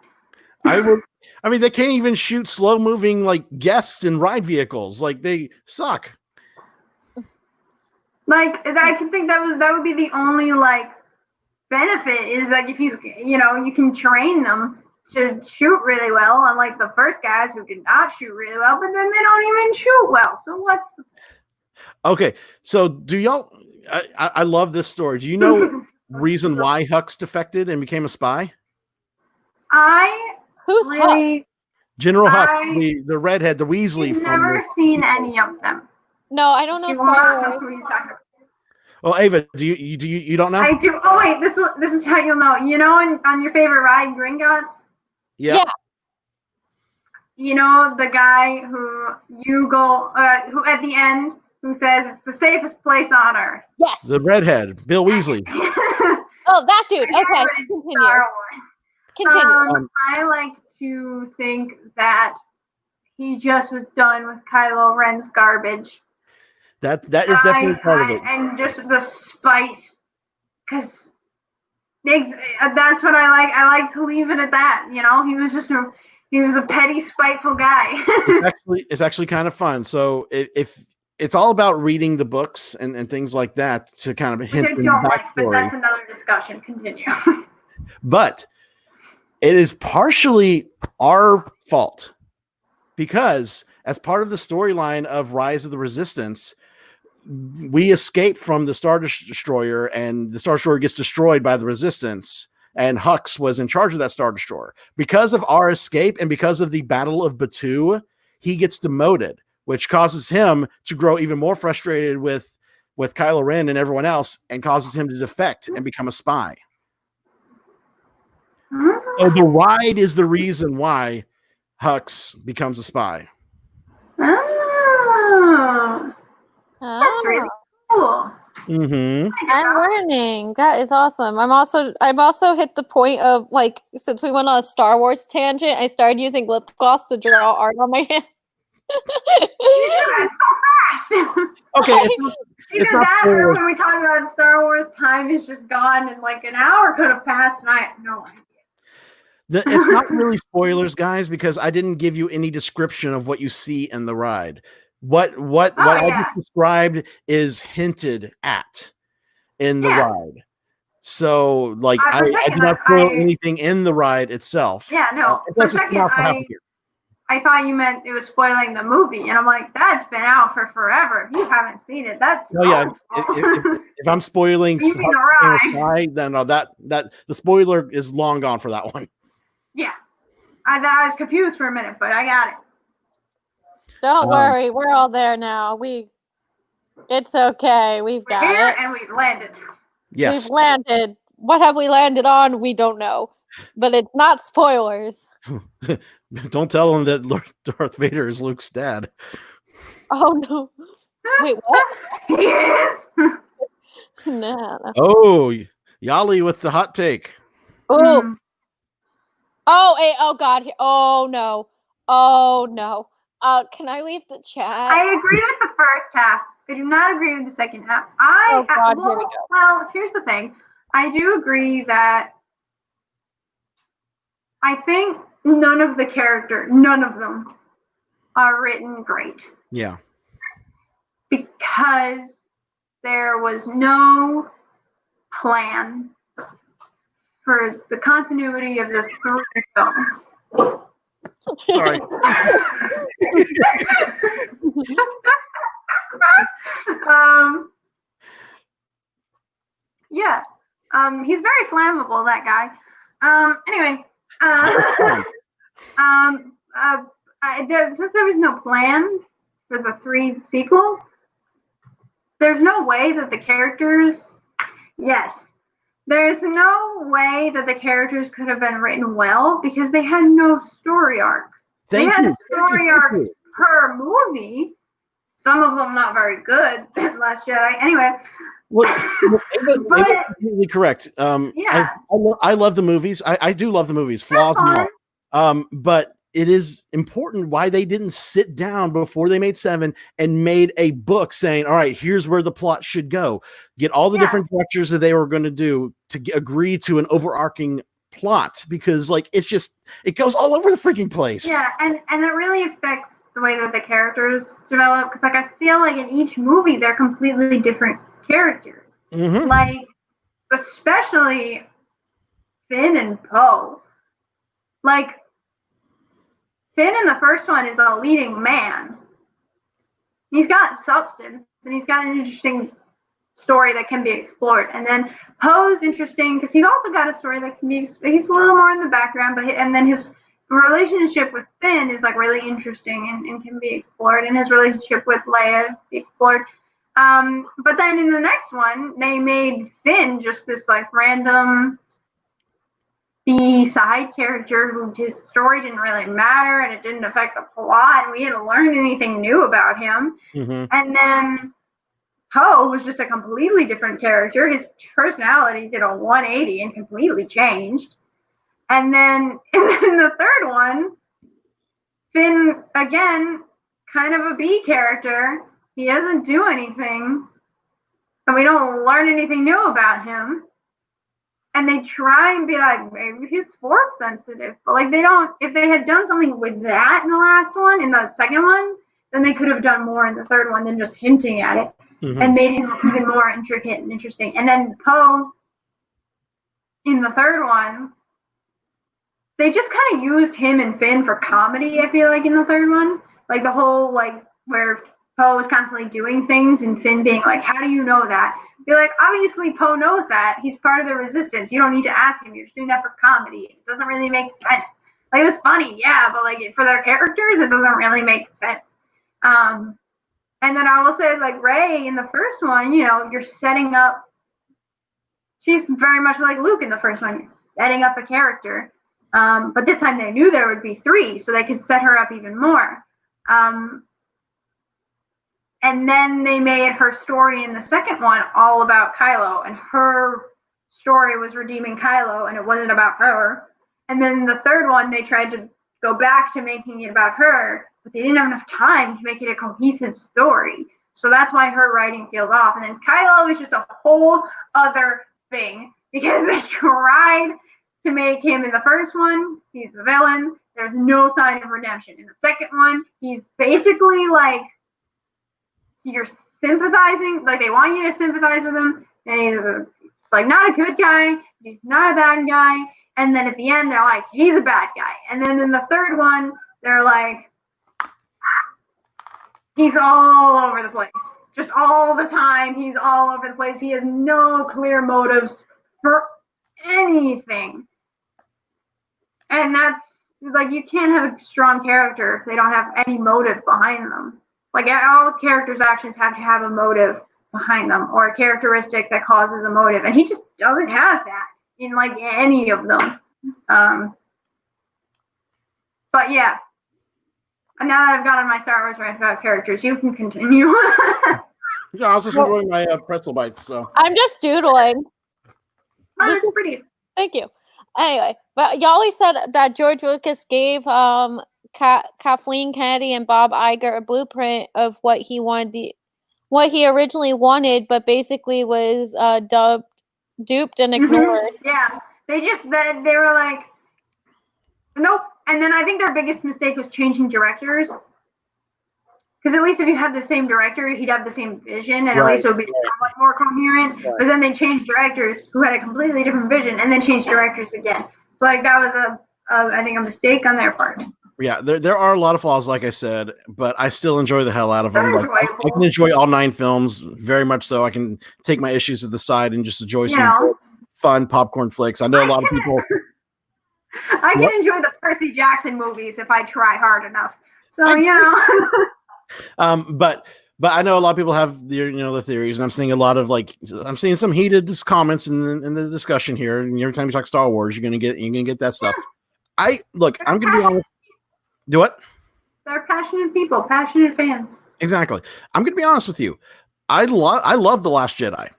I mean, they can't even shoot slow-moving like guests in ride vehicles. Like they suck. Like I can think that would be the only like benefit is like if you can train them to shoot really well, unlike the first guys who did not shoot really well, but then they don't even shoot well. So what's the Okay, so do y'all? I love this story. Do you know reason why Hux defected and became a spy? Who's really, General Hux, the redhead, the Weasley. I've never seen any of them. No, I don't know Star Wars. Well, Ava, do you don't know? I do. Oh wait, this is how you'll know. You know, on your favorite ride, Gringotts. Yeah. You know the guy who who at the end who says it's the safest place on Earth. Yes. The redhead, Bill Weasley. Oh, that dude. Okay, continue. Star Wars. Continue. I like to think that he just was done with Kylo Ren's garbage. That is definitely part of it. And just the spite, because that's what I like. I like to leave it at that. You know, he was a petty, spiteful guy. It's actually kind of fun. So if it's all about reading the books and things like that to kind of hint the backstory. But that's another discussion. Continue. But it is partially our fault because as part of the storyline of Rise of the Resistance, we escape from the Star Destroyer and the Star Destroyer gets destroyed by the Resistance. And Hux was in charge of that Star Destroyer. Because of our escape and because of the Battle of Batuu, he gets demoted, which causes him to grow even more frustrated with Kylo Ren and everyone else and causes him to defect and become a spy. So the ride is the reason why Hux becomes a spy. That's really cool. Mm-hmm. I'm learning. That is awesome. I've also hit the point of like since we went on a Star Wars tangent, I started using lip gloss to draw art on my hand. It's so fast. Okay. When we talk about Star Wars, time is just gone, and like an hour could have passed, and I have no idea. It's not really spoilers, guys, because I didn't give you any description of what you see in the ride. What I just described is hinted at in the ride. So, like, I did not spoil anything in the ride itself. Yeah, no. I thought you meant it was spoiling the movie, and I'm like, that's been out for forever. If you haven't seen it, that's if I'm spoiling then that the spoiler is long gone for that one. Yeah, I was confused for a minute, but I got it. Don't worry, we're all there now. It's okay. We've got it, and we've landed. Yes, we've landed. What have we landed on? We don't know, but it's not spoilers. Don't tell him that Darth Vader is Luke's dad. Oh no! Wait, what? He is. No. Oh, Yali with the hot take. Oh. Oh God. Oh no. Oh no. Can I leave the chat? I agree with the first half. I do not agree with the second half. Here we go. Well, here's the thing. I do agree that I think none of them are written great. Yeah. Because there was no plan for the continuity of the three films. Sorry. He's very flammable, that guy. Anyway, since there was no plan for the three sequels, there's no way that the characters, there's no way that the characters could have been written well because they had no story arc. They had story arcs per movie. Some of them not very good. Last Jedi. Anyway. Well, Ava's completely correct. I love the movies. I do love the movies. Flaws and all. But it is important why they didn't sit down before they made 7 and made a book saying, all right, here's where the plot should go. Get all the different directors that they were going to do to agree to an overarching plot, because like it goes all over the freaking place. Yeah, and it really affects the way that the characters develop, because like I feel like in each movie they're completely different characters. Mm-hmm. Like especially Finn and Poe. Like Finn in the first one is a leading man. He's got substance and he's got an interesting story that can be explored. And then Poe's interesting because he's also got a story that can be, he's a little more in the background, and then his relationship with Finn is like really interesting and can be explored, and his relationship with Leia explored. But then in the next one, they made Finn just this like random B-side character who his story didn't really matter and it didn't affect the plot, and we didn't learn anything new about him. Mm-hmm. And then Poe was just a completely different character. His personality did a 180 and completely changed. And then in the third one, Finn, again, kind of a B character. He doesn't do anything, and we don't learn anything new about him. And they try and be like, maybe he's force sensitive. But like they don't, if they had done something with that in the last one, in the second one, then they could have done more in the third one than just hinting at it. Mm-hmm. And made him even more intricate and interesting. And then Poe, in the third one, they just kind of used him and Finn for comedy, I feel like, in the third one. Like the whole, like, where Poe was constantly doing things and Finn being like, how do you know that? Be like, obviously Poe knows that. He's part of the resistance. You don't need to ask him. You're just doing that for comedy. It doesn't really make sense. Like, it was funny, yeah, but like for their characters, it doesn't really make sense. And then I will say, like, Rey in the first one, you know, you're setting up, she's very much like Luke in the first one. You're setting up a character. But this time they knew there would be 3, so they could set her up even more. And then they made her story in the second one all about Kylo, and her story was redeeming Kylo, and it wasn't about her. And then the third one, they tried to go back to making it about her, but they didn't have enough time to make it a cohesive story. So that's why her writing feels off. And then Kylo is just a whole other thing, because they tried to make him in the first one, he's the villain. There's no sign of redemption. In the second one, he's basically like, you're sympathizing, like they want you to sympathize with him, and he's like not a good guy, he's not a bad guy, and then at the end they're like, he's a bad guy. And then in the third one, they're like, he's all over the place. Just all the time, he's all over the place. He has no clear motives for anything. And that's, like, you can't have a strong character if they don't have any motive behind them. Like, all characters' actions have to have a motive behind them, or a characteristic that causes a motive. And he just doesn't have that in, like, any of them. But, yeah. And now that I've got on my Star Wars rant about characters, you can continue. Yeah, I was just enjoying my pretzel bites, so. I'm just doodling. Oh, that's pretty. Thank you. Anyway, but Yali said that George Lucas gave Kathleen Kennedy and Bob Iger a blueprint of what he wanted, what he originally wanted, but basically was duped and ignored. Mm-hmm. Yeah, they were like, nope. And then I think their biggest mistake was changing directors. Because at least if you had the same director, he'd have the same vision, and at least it would be somewhat more coherent. Right. But then they changed directors who had a completely different vision, and then changed directors again. So like that was I think a mistake on their part. Yeah, there are a lot of flaws, like I said, but I still enjoy the hell out of them. Like, I can enjoy all 9 films very much so. I can take my issues to the side and just enjoy some fun popcorn flicks. I know a lot of people. I can enjoy the Percy Jackson movies if I try hard enough. So but I know a lot of people have the theories, and I'm seeing a lot of I'm seeing some heated comments in the discussion here. And every time you talk Star Wars, you're gonna get that stuff. I'm gonna be honest. Do what? They're passionate people, passionate fans. Exactly. I'm gonna be honest with you. I love The Last Jedi.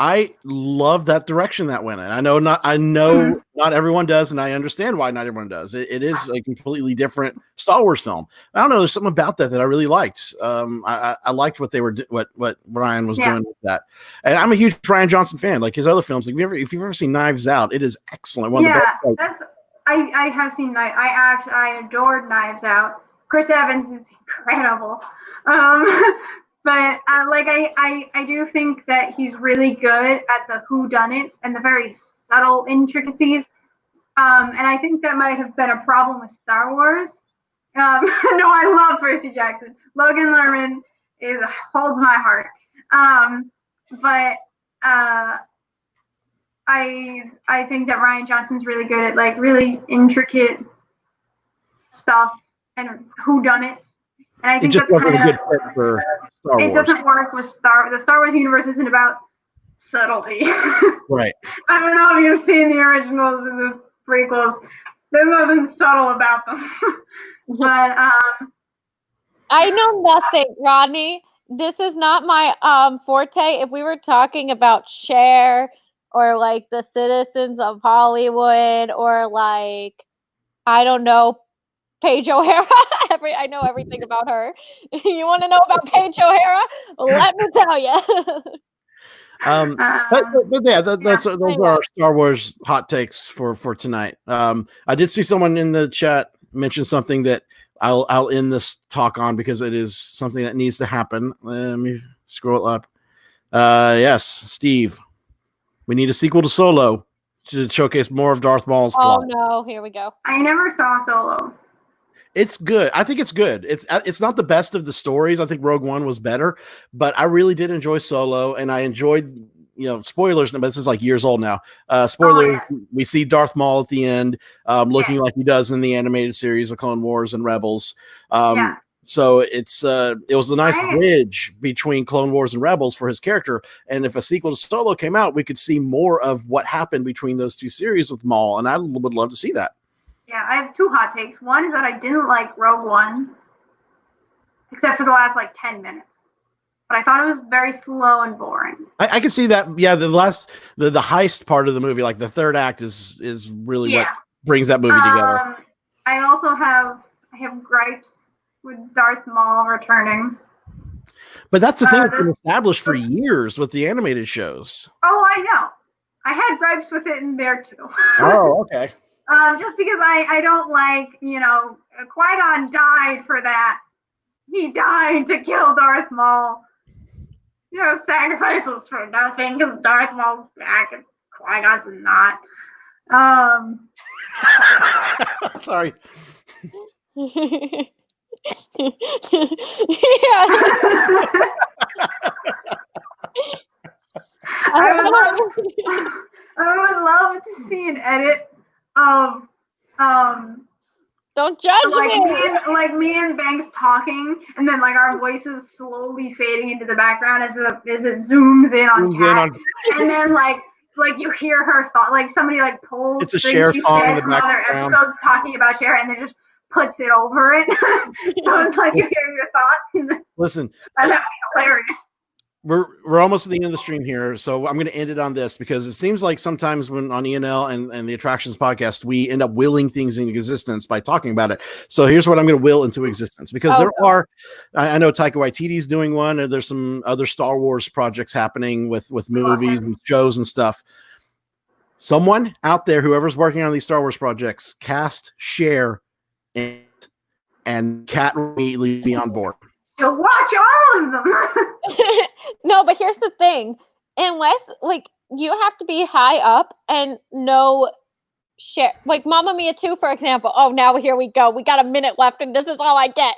I love that direction that went in. I know not everyone does, and I understand why not everyone does. It is a completely different Star Wars film. I don't know. There's something about that I really liked. I liked what they were what Ryan was doing with that, and I'm a huge Ryan Johnson fan. Like his other films. Like if you've ever seen Knives Out, it is excellent. One of the best. I have seen I adored Knives Out. Chris Evans is incredible. But I do think that he's really good at the whodunits and the very subtle intricacies. And I think that might have been a problem with Star Wars. No, I love Percy Jackson. Logan Lerman holds my heart. But I think that Ryan Johnson's really good at like really intricate stuff and whodunits. And I think that's kind of good for Star Wars. It doesn't work with the Star Wars universe isn't about subtlety. Right. I don't know if you've seen the originals and the prequels. There's nothing subtle about them. But I know nothing, Rodney. This is not my forte. If we were talking about Cher or like the citizens of Hollywood or like I don't know, Paige O'Hara. I know everything about her. You want to know about Paige O'Hara? Let me tell you. But yeah, those are our Star Wars hot takes for tonight. I did see someone in the chat mention something that I'll end this talk on because it is something that needs to happen. Let me scroll up. Yes, Steve, we need a sequel to Solo to showcase more of Darth Maul's plot. Oh no, here we go. I never saw Solo. It's good. I think it's good. It's not the best of the stories. I think Rogue One was better, but I really did enjoy Solo, and I enjoyed, spoilers, but this is like years old now. Spoilers, we see Darth Maul at the end, looking like he does in the animated series of Clone Wars and Rebels. So it was a nice bridge between Clone Wars and Rebels for his character. And if a sequel to Solo came out, we could see more of what happened between those two series with Maul, and I would love to see that. Yeah, I have two hot takes. One is that I didn't like Rogue One, except for the last 10 minutes. But I thought it was very slow and boring. I can see that. Yeah, the heist part of the movie, like the third act, is really what brings that movie together. I also have gripes with Darth Maul returning. But that's the thing that's been established for years with the animated shows. Oh, I know. I had gripes with it in there too. Oh, okay. Just because I don't like, Qui-Gon died for that. He died to kill Darth Maul. Sacrifices for nothing because Darth Maul's back and Qui-Gon's not. Sorry. I would love to see an edit of don't judge me and Banks talking, and then our voices slowly fading into the background as it zooms in on Kat, and then you hear her thought, somebody pulls. It's a Cher song in the background. Other episodes talking about Cher, and then just puts it over it, so it's you hear your thoughts. Listen, that's hilarious. We're almost at the end of the stream here, so I'm going to end it on this because it seems like sometimes when on ENL and the Attractions podcast, we end up willing things into existence by talking about it. So here's what I'm going to will into existence because I know Taika Waititi's doing one, and there's some other Star Wars projects happening with movies and shows and stuff. Someone out there, whoever's working on these Star Wars projects, cast, share, and Kat will immediately be on board. To watch all of them. No, but here's the thing. Unless you have to be high up and know share. Mamma Mia 2, for example. Oh, now here we go. We got a minute left and this is all I get.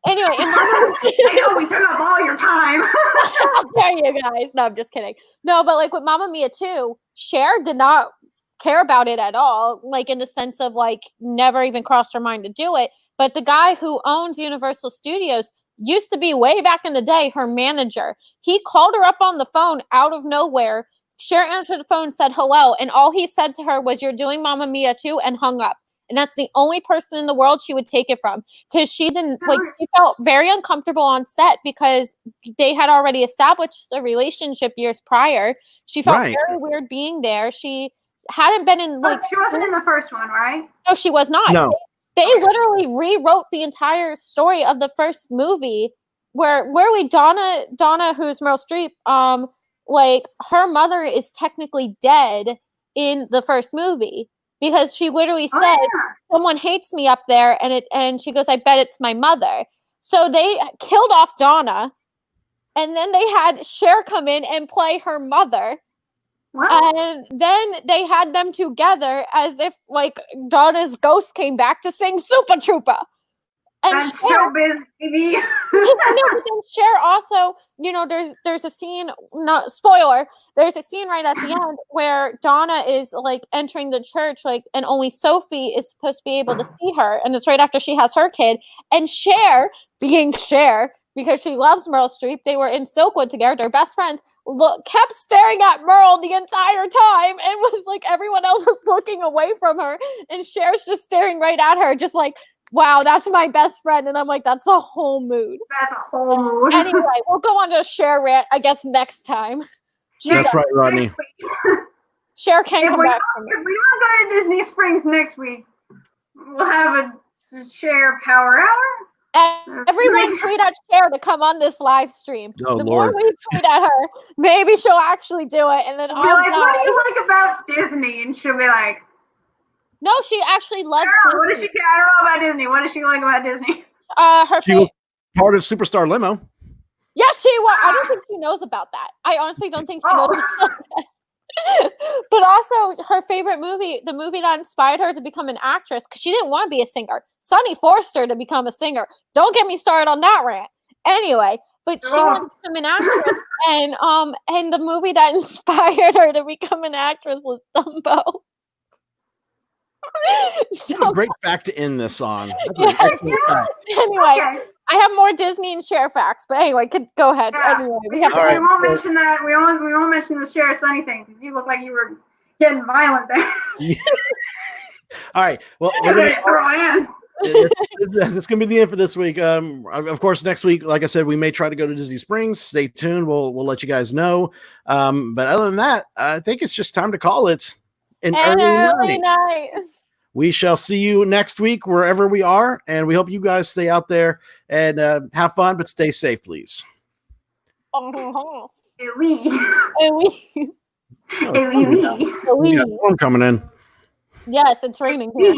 Anyway, I know we took up all your time. How dare you guys? No, I'm just kidding. No, but with Mamma Mia 2, Cher did not care about it at all. In the sense of never even crossed her mind to do it. But the guy who owns Universal Studios used to be way back in the day her manager. He called her up on the phone out of nowhere. Cher answered the phone, said hello, and all he said to her was, "You're doing Mamma Mia 2," and hung up. and that's the only person in the world she would take it from, because she didn't like. She felt very uncomfortable on set because they had already established a relationship years prior. She felt very weird being there. She hadn't been in like. She wasn't in the first one, right? No, she was not. No. They literally rewrote the entire story of the first movie, where Donna, who's Meryl Streep, like her mother is technically dead in the first movie, because she literally said, someone hates me up there, and she goes, I bet it's my mother. So they killed off Donna, and then they had Cher come in and play her mother. Wow. And then they had them together as if like Donna's ghost came back to sing Super Trooper. And showbiz, baby. No, but then Cher also, there's a scene, not spoiler, there's a scene right at the end where Donna is like entering the church, like, and only Sophie is supposed to be able to see her, and it's right after she has her kid. And Cher, being Cher, because she loves Meryl Streep, they were in Silkwood together, they're best friends, kept staring at Meryl the entire time, and was like, everyone else was looking away from her, and Cher's just staring right at her, just like, wow, that's my best friend. And I'm like, that's a whole mood. That's a whole mood. Anyway, we'll go on to a Cher rant, I guess, next time. That's right, Rodney. Cher can come back. If we don't go to Disney Springs next week, we'll have a Cher Power Hour. Everyone tweet at Cher to come on this live stream. Oh, the Lord. more we tweet at her, maybe she'll actually do it. And then I'll be like, what do you like about Disney? And she'll be like, no, she actually loves Disney. What does she care? I don't know about Disney. What does she like about Disney? She was part of Superstar Limo. Yes, she was. I don't think she knows about that. I honestly don't think she knows about that. But also, her favorite movie, the movie that inspired her to become an actress, because she didn't want to be a singer. Sonny forced her to become a singer. Don't get me started on that rant. Anyway, but she wanted to become an actress, and the movie that inspired her to become an actress was Dumbo. What a great fact to end this on. Anyway, I have more Disney and Cher facts, but anyway, go ahead. Yeah. Anyway, we won't mention that. We won't mention the Cher Sonny thing, because you look like you were getting violent there. All right. Well, that's going to be the end for this week. Of course, next week, like I said, we may try to go to Disney Springs. Stay tuned. We'll let you guys know. But other than that, I think it's just time to call it an early night. We shall see you next week, wherever we are. And we hope you guys stay out there and have fun, but stay safe, please. Oui. Storm coming in. Yes, it's raining here.